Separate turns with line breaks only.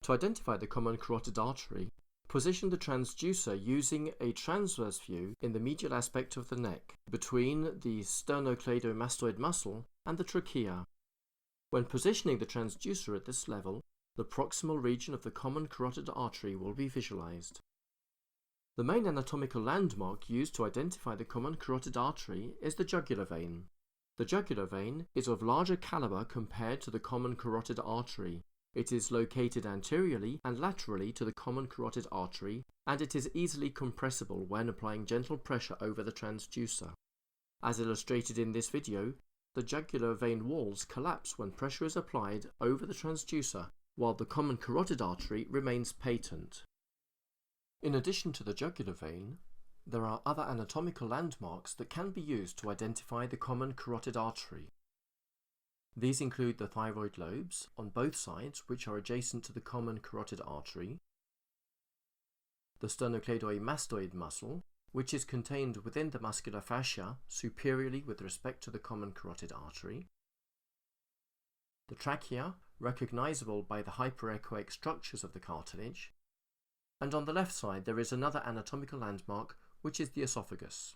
To identify the common carotid artery, position the transducer using a transverse view in the medial aspect of the neck, between the sternocleidomastoid muscle and the trachea. When positioning the transducer at this level, the proximal region of the common carotid artery will be visualized. The main anatomical landmark used to identify the common carotid artery is the jugular vein. The jugular vein is of larger caliber compared to the common carotid artery. It is located anteriorly and laterally to the common carotid artery, and it is easily compressible when applying gentle pressure over the transducer. As illustrated in this video, the jugular vein walls collapse when pressure is applied over the transducer, while the common carotid artery remains patent. In addition to the jugular vein, there are other anatomical landmarks that can be used to identify the common carotid artery. These include the thyroid lobes on both sides, which are adjacent to the common carotid artery, the sternocleidomastoid muscle, which is contained within the muscular fascia superiorly with respect to the common carotid artery, the trachea, recognizable by the hyperechoic structures of the cartilage, and on the left side there is another anatomical landmark, which is the esophagus.